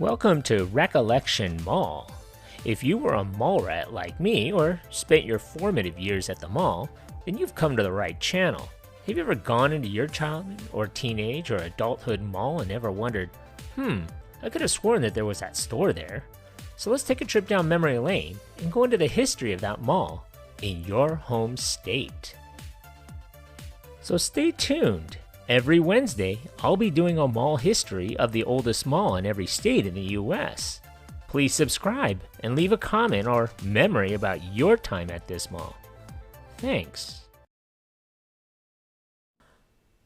Welcome to Recollection Mall. If you were a mall rat like me or spent your formative years at the mall, then you've come to the right channel. Have you ever gone into your childhood or teenage or adulthood mall and ever wondered, I could have sworn that there was that store there? So let's take a trip down memory lane and go into the history of that mall in your home state. So stay tuned. Every Wednesday, I'll be doing a mall history of the oldest mall in every state in the US. Please subscribe and leave a comment or memory about your time at this mall. Thanks.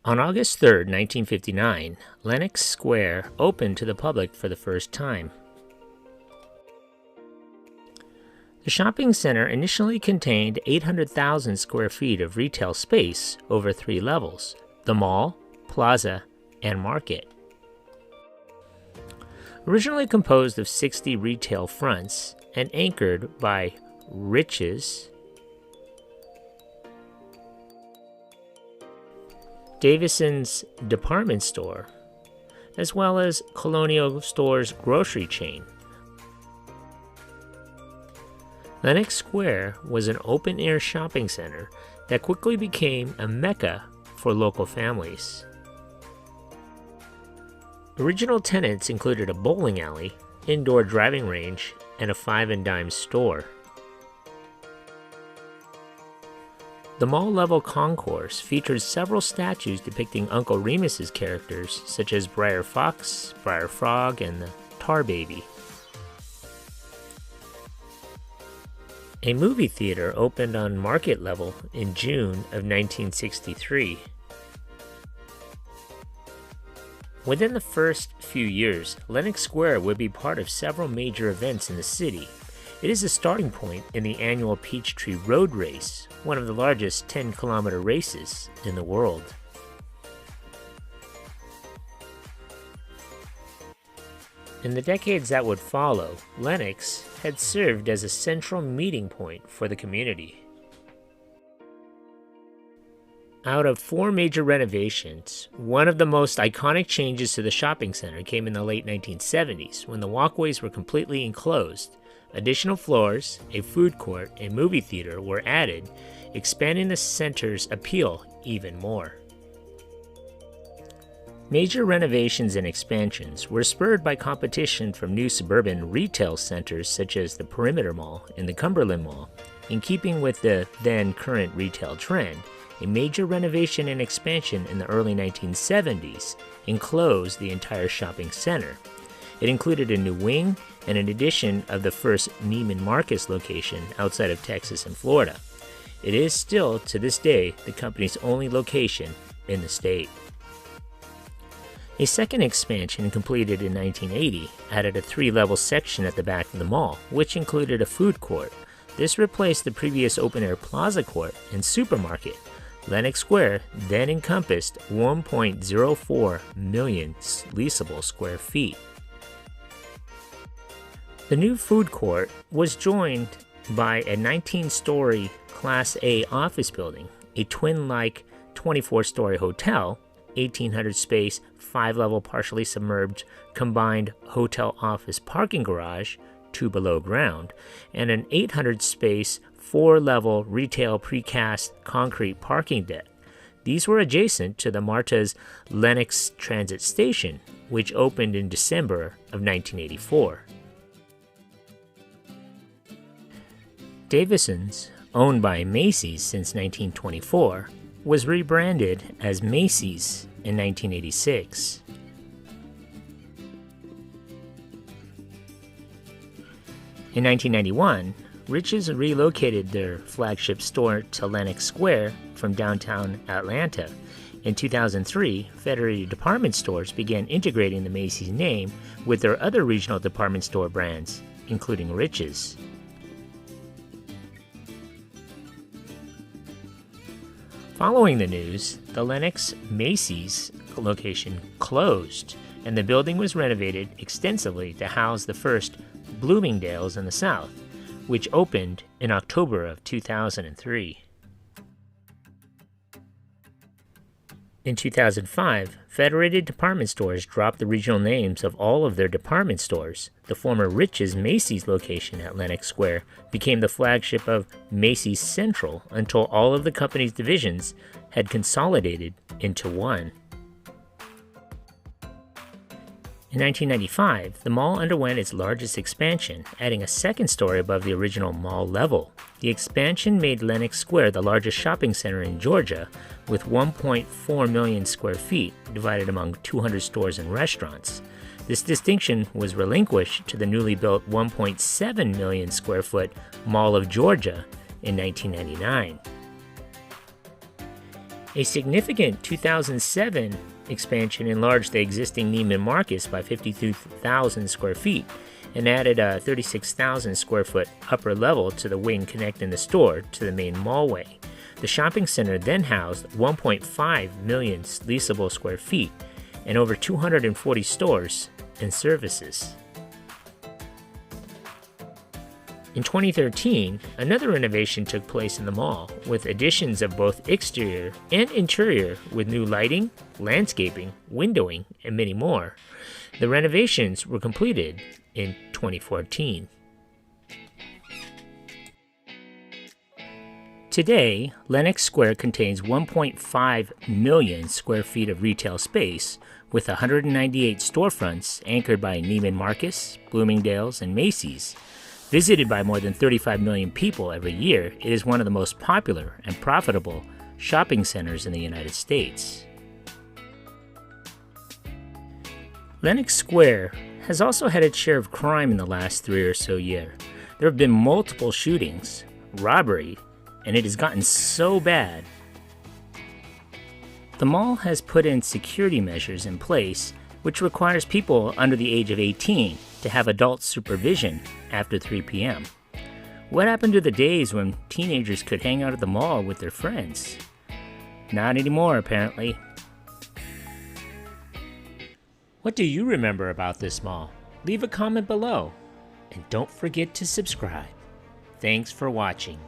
On August 3, 1959, Lenox Square opened to the public for the first time. The shopping center initially contained 800,000 square feet of retail space over 3 levels: the mall, plaza, and market. Originally composed of 60 retail fronts and anchored by Riches, Davison's department store, as well as Colonial Store's grocery chain. Lenox Square was an open-air shopping center that quickly became a mecca for local families. Original tenants included a bowling alley, indoor driving range, and a 5 and dime store. The mall-level concourse featured several statues depicting Uncle Remus's characters, such as Briar Fox, Briar Frog, and the Tar Baby. A movie theater opened on market level in June of 1963. Within the first few years, Lenox Square would be part of several major events in the city. It is a starting point in the annual Peachtree Road Race, one of the largest 10-kilometer races in the world. In the decades that would follow, Lenox had served as a central meeting point for the community. Out of 4 major renovations, one of the most iconic changes to the shopping center came in the late 1970s when the walkways were completely enclosed. Additional floors, a food court, and movie theater were added, expanding the center's appeal even more. Major renovations and expansions were spurred by competition from new suburban retail centers such as the Perimeter Mall and the Cumberland Mall. In keeping with the then-current retail trend, a major renovation and expansion in the early 1970s enclosed the entire shopping center. It included a new wing and an addition of the first Neiman Marcus location outside of Texas and Florida. It is still, to this day, the company's only location in the state. A second expansion, completed in 1980, added a 3-level section at the back of the mall, which included a food court. This replaced the previous open-air plaza court and supermarket. Lenox Square then encompassed 1.04 million leasable square feet. The new food court was joined by a 19-story Class A office building, a twin-like 24-story hotel, 1,800-space, 5-level partially submerged combined hotel office parking garage, 2 below ground, and an 800-space, 4-level retail precast concrete parking deck. These were adjacent to the Marta's Lenox Transit Station, which opened in December of 1984. Davison's, owned by Macy's since 1924, was rebranded as Macy's in 1986. In 1991, Riches relocated their flagship store to Lenox Square from downtown Atlanta. In 2003, Federated Department Stores began integrating the Macy's name with their other regional department store brands, including Riches. Following the news, the Lenox Macy's location closed, and the building was renovated extensively to house the first Bloomingdale's in the South, which opened in October of 2003. In 2005, Federated Department Stores dropped the regional names of all of their department stores. The former Rich's Macy's location at Lenox Square became the flagship of Macy's Central until all of the company's divisions had consolidated into one. In 1995, the mall underwent its largest expansion, adding a second story above the original mall level. The expansion made Lenox Square the largest shopping center in Georgia, with 1.4 million square feet divided among 200 stores and restaurants. This distinction was relinquished to the newly built 1.7 million square foot Mall of Georgia in 1999. A significant 2007 expansion enlarged the existing Neiman Marcus by 52,000 square feet and added a 36,000 square foot upper level to the wing connecting the store to the main mallway. The shopping center then housed 1.5 million leasable square feet and over 240 stores and services. In 2013, another renovation took place in the mall, with additions of both exterior and interior with new lighting, landscaping, windowing, and many more. The renovations were completed in 2014. Today, Lenox Square contains 1.5 million square feet of retail space, with 198 storefronts anchored by Neiman Marcus, Bloomingdale's, and Macy's. Visited by more than 35 million people every year, it is one of the most popular and profitable shopping centers in the United States. Lenox Square has also had its share of crime in the last 3 or so years. There have been multiple shootings, robbery, and it has gotten so bad. The mall has put in security measures in place, which requires people under the age of 18 to have adult supervision after 3 p.m. What happened to the days when teenagers could hang out at the mall with their friends? Not anymore, apparently. What do you remember about this mall? Leave a comment below, and don't forget to subscribe. Thanks for watching.